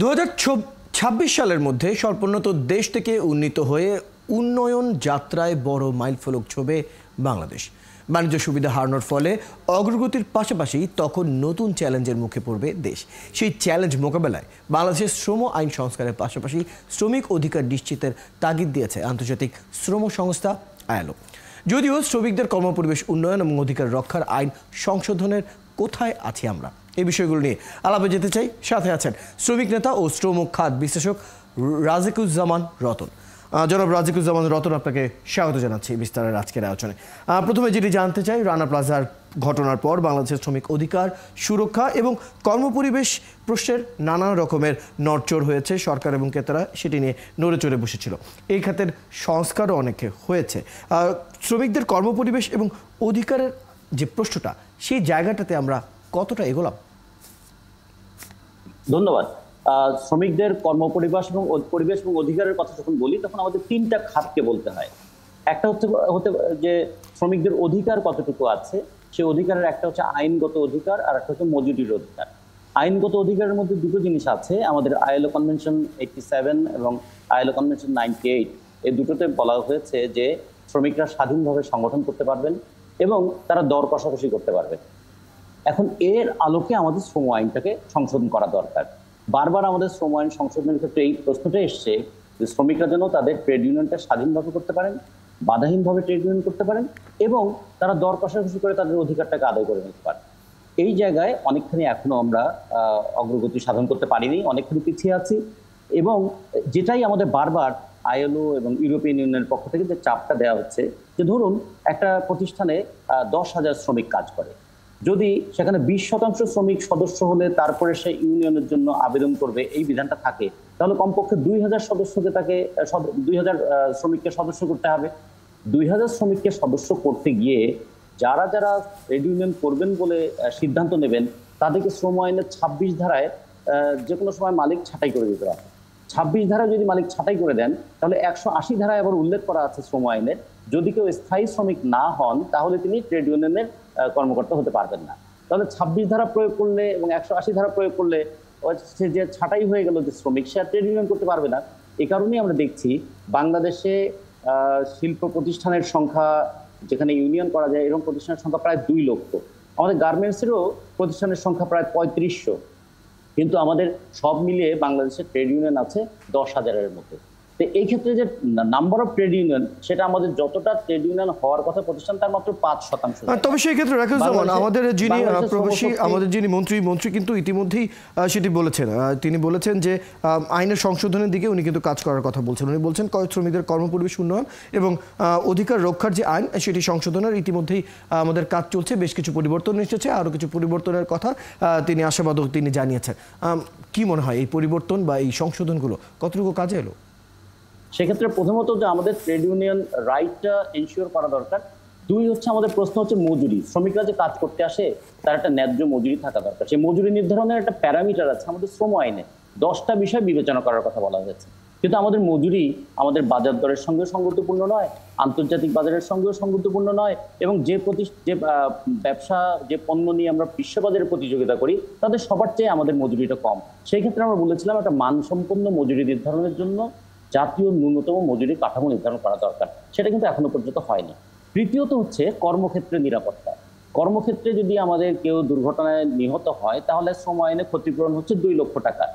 2026 সালের মধ্যে স্বল্পোন্নত দেশ থেকে উন্নীত হয়ে উন্নয়ন যাত্রায় বড় মাইলফলক ছোঁবে বাংলাদেশ। বাণিজ্য সুবিধা হারানোর ফলে অগ্রগতির পাশাপাশি তখন নতুন চ্যালেঞ্জের মুখে পড়বে দেশ। সেই চ্যালেঞ্জ মোকাবেলায় বাংলাদেশের শ্রম আইন সংস্কারের পাশাপাশি শ্রমিক অধিকার নিশ্চিতের তাগিদ দিয়েছে আন্তর্জাতিক শ্রম সংস্থা আইএলও। যদিও শ্রমিকদের কর্মপরিবেশ উন্নয়ন এবং অধিকার রক্ষার আইন সংশোধনের কোথায় আছি আমরা, এই বিষয়গুলো নিয়ে আলাপে যেতে চাই। সাথে আছেন শ্রমিক নেতা ও শ্রম খাত বিশ্লেষক রাজিকুজ্জামান রতন। জনাব রাজিকুজ্জামান রতন, আপনাকে স্বাগত জানাচ্ছি বিস্তারের আজকের আলোচনায়। প্রথমে যেটি জানতে চাই, রানা প্লাজার ঘটনার পর বাংলাদেশের শ্রমিক অধিকার সুরক্ষা এবং কর্মপরিবেশ প্রশ্নের নানা রকমের নড়চড় হয়েছে। সরকার এবং ক্রেতারা সেটি নিয়ে নড়ে চড়ে বসেছিল। এই খাতের সংস্কারও অনেকে হয়েছে। শ্রমিকদের কর্মপরিবেশ এবং অধিকারের যে প্রশ্নটা, সেই জায়গাটাতে আমরা কতটা এগোলাম? ধন্যবাদ। শ্রমিকদের কর্মপরিবেশ এবং অধিকারের কথা যখন বলি, তখন আমাদের তিনটা খাতকে বলতে হয়। একটা হতে যে শ্রমিকদের অধিকার কতটুকু আছে, সেই অধিকারের একটা হচ্ছে আইনগত অধিকার, আর একটা হচ্ছে মজুরির অধিকার। আইনগত অধিকারের মধ্যে দুটো জিনিস আছে আমাদের, আইএলও কনভেনশন 87 এবং আইএলও কনভেনশন 98। এই দুটোতে বলা হয়েছে যে শ্রমিকরা স্বাধীনভাবে সংগঠন করতে পারবেন এবং তারা দর কষাকষি করতে পারবেন। এখন এর আলোকে আমাদের শ্রম আইনটাকে সংশোধন করা দরকার। বারবার আমাদের শ্রম আইন সংশোধনের ক্ষেত্রে এই প্রশ্নটা এসছে যে শ্রমিকরা যেন তাদের ট্রেড ইউনিয়নটা স্বাধীনভাবে করতে পারেন, বাধাহীনভাবে ট্রেড ইউনিয়ন করতে পারেন এবং তারা দর কষাকষি করে তাদের অধিকারটাকে আদায় করে নিতে পারেন। এই জায়গায় অনেকখানি এখনো আমরা অগ্রগতি সাধন করতে পারিনি, অনেকখানি পিছিয়ে আছি। এবং যেটাই আমাদের বারবার আইএলও এবং ইউরোপিয়ান ইউনিয়নের পক্ষ থেকে যে চাপটা দেওয়া হচ্ছে, যে ধরুন একটা প্রতিষ্ঠানে 10,000 শ্রমিক কাজ করে, যদি সেখানে 20% শ্রমিক সদস্য হলে তারপরে সে ইউনিয়নের জন্য আবেদন করবে, এই বিধানটা থাকে, তাহলে কমপক্ষে 2000 সদস্যকে 2000 শ্রমিককে সদস্য করতে হবে। 2000 শ্রমিককে সদস্য করতে গিয়ে যারা যারা ট্রেড ইউনিয়ন করবেন বলে সিদ্ধান্ত নেবেন, তাদেরকে শ্রম আইনের 26 ধারায় যে কোনো সময় মালিক ছাঁটাই করে দিতে পারে। 26 ধারায় যদি মালিক ছাঁটাই করে দেন, তাহলে 180 ধারায় আবার উল্লেখ করা আছে শ্রম আইনের, যদি কেউ স্থায়ী শ্রমিক না হন তাহলে তিনি ট্রেড ইউনিয়নের কর্মকর্তা হতে পারবেন না। তাহলে 26 ধারা প্রয়োগ করলে এবং 180 ধারা প্রয়োগ করলে সে যে ছাঁটাই হয়ে গেল যে শ্রমিক, সে ট্রেড ইউনিয়ন করতে পারবে না। এই কারণেই আমরা দেখছি বাংলাদেশে শিল্প প্রতিষ্ঠানের সংখ্যা, যেখানে ইউনিয়ন করা যায় এরকম প্রতিষ্ঠানের সংখ্যা প্রায় 2 লক্ষ। আমাদের গার্মেন্টসেরও প্রতিষ্ঠানের সংখ্যা প্রায় 3500, কিন্তু আমাদের সব মিলিয়ে বাংলাদেশের ট্রেড ইউনিয়ন আছে 10,000-এর মতো। তো এই ক্ষেত্রে যে নাম্বার অফ ট্রেড ইউনিয়ন, সেটা আমাদের যতটা ট্রেড ইউনিয়ন হওয়ার কথা প্রতিষ্ঠান, তার মাত্র 5%। তবে সেই ক্ষেত্রে রাকিবুজ্জামান, আমাদের যিনি প্রবাসী, আমাদের যিনি মন্ত্রী কিন্তু ইতিমধ্যেই সেটি বলেছেন। তিনি বলেছেন যে আইনের সংশোধনের দিকে উনি কিন্তু কাজ করার কথা বলছেন। উনি বলছেন শ্রমিকদের কর্মপরিবেশ উন্নয়ন এবং অধিকার রক্ষার যে আইন, সেটি সংশোধনের ইতিমধ্যেই আমাদের কাজ চলছে। বেশ কিছু পরিবর্তন এসেছে, আরও কিছু পরিবর্তনের কথা তিনি আশাবাদক তিনি জানিয়েছেন। কি মনে হয় এই পরিবর্তন বা এই সংশোধনগুলো কতটুকু কাজে এলো? সেক্ষেত্রে প্রথমত যে আমাদের ট্রেড ইউনিয়ন রাইটটা এনশিওর করা দরকার। 2 হচ্ছে আমাদের প্রশ্ন হচ্ছে মজুরি। শ্রমিকরা যে কাজ করতে আসে তার একটা ন্যায্য মজুরি থাকা দরকার। সেই মজুরি নির্ধারণের একটা প্যারামিটার আছে আমাদের শ্রম আইনে, 10টা বিষয় বিবেচনা করার কথা বলা হয়েছে। কিন্তু আমাদের মজুরি আমাদের বাজার দরের সঙ্গেও সঙ্গতিপূর্ণ নয়, আন্তর্জাতিক বাজারের সঙ্গেও সঙ্গতিপূর্ণ নয়, এবং যে ব্যবসা, যে পণ্য নিয়ে আমরা বিশ্ববাজারে প্রতিযোগিতা করি, তাদের সবার চেয়ে আমাদের মজুরিটা কম। সেই ক্ষেত্রে আমরা বলেছিলাম একটা মানসম্পন্ন মজুরি নির্ধারণের জন্য জাতীয় ন্যূনতম মজুরি কাঠামো নির্ধারণ করা দরকার। সেটা কিন্তু এখনো পর্যন্ত হয়নি। তৃতীয়ত হচ্ছে কর্মক্ষেত্রে নিরাপত্তা। কর্মক্ষেত্রে যদি আমাদের কেউ দুর্ঘটনায় নিহত হয়, তাহলে শ্রম আইনে ক্ষতিপূরণ হচ্ছে 2 লক্ষ টাকা।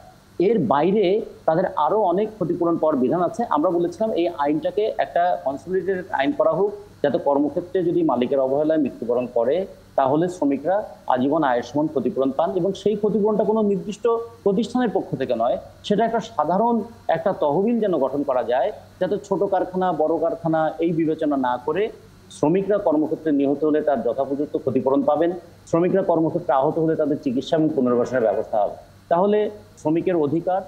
এর বাইরে তাদের আরো অনেক ক্ষতিপূরণ পাওয়ার বিধান আছে। আমরা বলেছিলাম এই আইনটাকে একটা কনসলিডেটেড আইন করা হোক, যাতে কর্মক্ষেত্রে যদি মালিকের অবহেলায় মৃত্যুবরণ করে, তাহলে শ্রমিকরা আজীবন আয়ের সমান ক্ষতিপূরণ পান, এবং সেই ক্ষতিপূরণটা কোনো নির্দিষ্ট প্রতিষ্ঠানের পক্ষ থেকে নয়, সেটা একটা সাধারণ একটা তহবিল যেন গঠন করা যায়, যাতে ছোট কারখানা, বড় কারখানা এই বিবেচনা না করে শ্রমিকরা কর্মক্ষেত্রে নিহত হলে তার যথাপযুক্ত ক্ষতিপূরণ পাবেন, শ্রমিকরা কর্মক্ষেত্রে আহত হলে তাদের চিকিৎসা এবং পুনর্বাসনের ব্যবস্থা হবে। তাহলে শ্রমিকের অধিকার,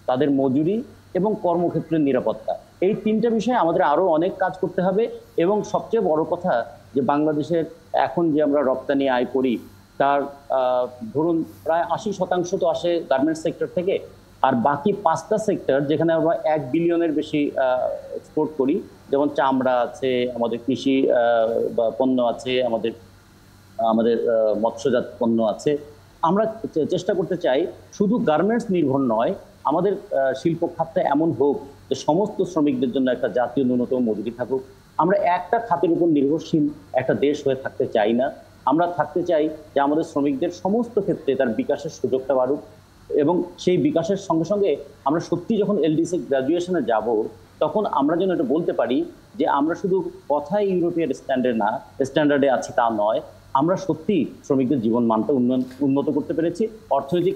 তাদের মজুরি এবং কর্মক্ষেত্রের নিরাপত্তা, এই 3টা বিষয়ে আমাদের আরো অনেক কাজ করতে হবে। এবং সবচেয়ে বড় কথা, যে বাংলাদেশের এখন যে আমরা রপ্তানি আয় করি, তার ধরুন প্রায় 80% তো আসে গার্মেন্টস সেক্টর থেকে, আর বাকি 5টা সেক্টর যেখানে আমরা 1 বিলিয়নের বেশি এক্সপোর্ট করি, যেমন চামড়া আছে, আমাদের কৃষি পণ্য আছে, আমাদের মৎস্যজাত পণ্য আছে, আমরা চেষ্টা করতে চাই শুধু গার্মেন্টস নির্ভর নয়, আমাদের শিল্প খাতটা এমন হোক যে সমস্ত শ্রমিকদের জন্য একটা জাতীয় ন্যূনতম মজুরি থাকুক। আমরা একটা খাতের উপর নির্ভরশীল একটা দেশ হয়ে থাকতে চাই না। আমরা থাকতে চাই যে আমাদের শ্রমিকদের সমস্ত ক্ষেত্রে তার বিকাশের সুযোগটা বাড়ুক, এবং সেই বিকাশের সঙ্গে সঙ্গে আমরা সত্যি যখন এলডিসি গ্রাজুয়েশনে যাব তখন আমরা যেন এটা বলতে পারি যে আমরা শুধু কথায় ইউরোপিয়ান স্ট্যান্ডার্ডে আছি তা নয়, আমরা সত্যি শ্রমিকদের জীবন মানটা উন্নত করতে পেরেছি, অর্থনৈতিক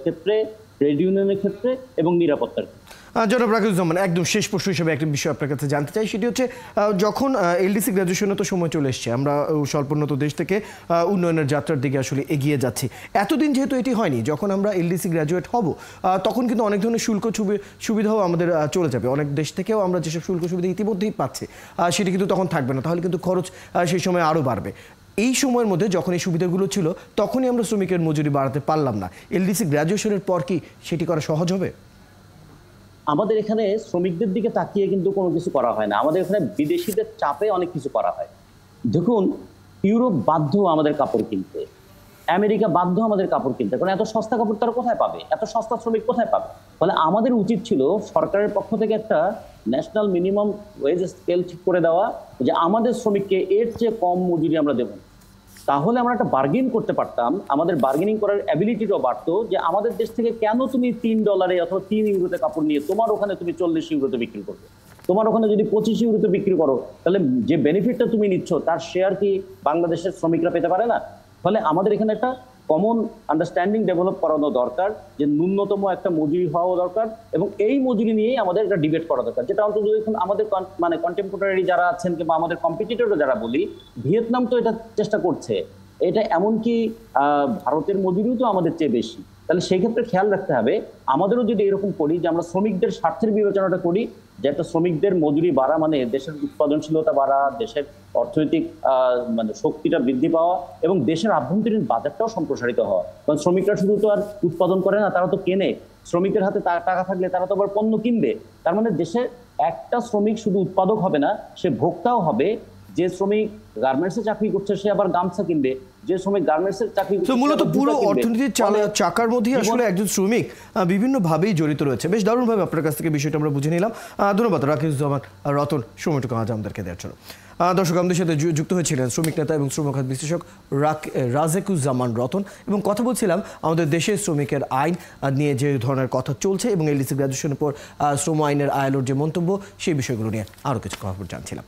ক্ষেত্রে ট্রেড ইউনিয়নের ক্ষেত্রে এবং নিরাপত্তার ক্ষেত্রে। জনাব রাকিবুজ্জামান, একদম শেষ প্রশ্ন হিসেবে একটা বিষয় আপনার কাছে জানতে চাই, সেটি হচ্ছে যখন এলডিসি গ্র্যাজুয়েশনে তো সময় চলে এসছে, আমরা স্বল্পোন্নত দেশ থেকে উন্নয়নের যাত্রার দিকে আসলে এগিয়ে যাচ্ছি। এতদিন যেহেতু এটি হয়নি, যখন আমরা এলডিসি গ্র্যাজুয়েট হব তখন কিন্তু অনেক ধরনের শুল্ক সুবিধাও আমাদের চলে যাবে। অনেক দেশ থেকেও আমরা যেসব শুল্ক সুবিধা ইতিমধ্যেই পাচ্ছি সেটি কিন্তু তখন থাকবে না, তাহলে কিন্তু খরচ সেই সময় আরও বাড়বে। এই সময়ের মধ্যে যখন এই সুবিধাগুলো ছিল তখনই আমরা শ্রমিকের মজুরি বাড়াতে পারলাম না, এলডিসি গ্র্যাজুয়েশনের পর কি সেটি করা সহজ হবে? আমাদের এখানে শ্রমিকদের দিকে তাকিয়ে কিন্তু কোনো কিছু করা হয় না, আমাদের এখানে বিদেশিদের চাপে অনেক কিছু করা হয়। দেখুন, ইউরোপ বাধ্য আমাদের কাপড় কিনতে, আমেরিকা বাধ্য আমাদের কাপড় কিনতে, কারণ এত সস্তা কাপড় তারা কোথায় পাবে, এত সস্তা শ্রমিক কোথায় পাবে? ফলে আমাদের উচিত ছিল সরকারের পক্ষ থেকে একটা ন্যাশনাল মিনিমাম ওয়েজ স্কেল ঠিক করে দেওয়া, যে আমাদের শ্রমিককে এর চেয়ে কম মজুরি আমরা দেব। তাহলে আমরা একটা বার্গেন করতে পারতাম, আমাদের বার্গেনিং করার অ্যাবিলিটিটাও বাড়তো, যে আমাদের দেশ থেকে কেন তুমি $3 অথবা 3 ইউরোতে কাপড় নিয়ে তোমার ওখানে তুমি 40 ইউরোতে বিক্রি করবে? তোমার ওখানে যদি 25 ইউরোতে বিক্রি করো, তাহলে যে বেনিফিটটা তুমি নিচ্ছ তার শেয়ার কি বাংলাদেশের শ্রমিকরা পেতে পারে না? ফলে আমাদের এখানে একটা কমন আন্ডারস্ট্যান্ডিং ডেভেলপ করানো দরকার, যে ন্যূনতম একটা মজুরি হওয়া দরকার, এবং এই মজুরি নিয়েই আমাদের একটা ডিবেট করা দরকার, যেটা অন্তত দেখুন আমাদের মানে কন্টেম্পোরারি যারা আছেন কিংবা আমাদের কম্পিটিটরও যারা বলি, ভিয়েতনাম তো এটা চেষ্টা করছে, এটা এমনকি ভারতের মজুরিও তো আমাদের চেয়ে বেশি। তাহলে সেই ক্ষেত্রে খেয়াল রাখতে হবে আমাদেরও যদি এরকম করি যে আমরা শ্রমিকদের স্বার্থের বিবেচনাটা করি, যে একটা শ্রমিকদের মজুরি বাড়া মানে দেশের উৎপাদনশীলতা বাড়া, দেশের অর্থনৈতিক মানে শক্তিটা বৃদ্ধি পাওয়া, এবং দেশের আভ্যন্তরীণ বাজারটাও সম্প্রসারিত হওয়া। কারণ শ্রমিকরা শুধু তো আর উৎপাদন করে না, তারা তো কেনে। শ্রমিকের হাতে টাকা থাকলে তারা তো আবার পণ্য কিনবে। তার মানে দেশের একটা শ্রমিক শুধু উৎপাদক হবে না, সে ভোক্তাও হবে। যে শ্রমিক গার্মেন্টসে চাকরি করছে সে আবার গামছা কিনবে, যে শ্রমিক গার্মেন্টসে চাকরি করছে মূলত পুরো অর্থনীতির চাকার মধ্যে আসলে একজন শ্রমিক বিভিন্নভাবেই জড়িত রয়েছে। বেশ দারুণভাবে আপনার কাছ থেকে বিষয়টা আমরা বুঝে নিলাম। ধন্যবাদ রাকিবুজ্জামান রতন সময়টুকু আজ আমাদেরকে দেওয়ার জন্য। দর্শক, আমাদের সাথে যুক্ত হয়েছিলেন শ্রমিক নেতা এবং শ্রমখাত বিশ্লেষক রাকিবুজ্জামান রতন, এবং কথা বলছিলাম আমাদের দেশের শ্রমিকের আইন নিয়ে যে ধরনের কথা চলছে এবং এলডিসি গ্র্যাজুয়েশনের পর শ্রম আইনের আইএলওর যে মন্তব্য, সেই বিষয়গুলো নিয়ে আরও কিছু খবর জানছিলাম।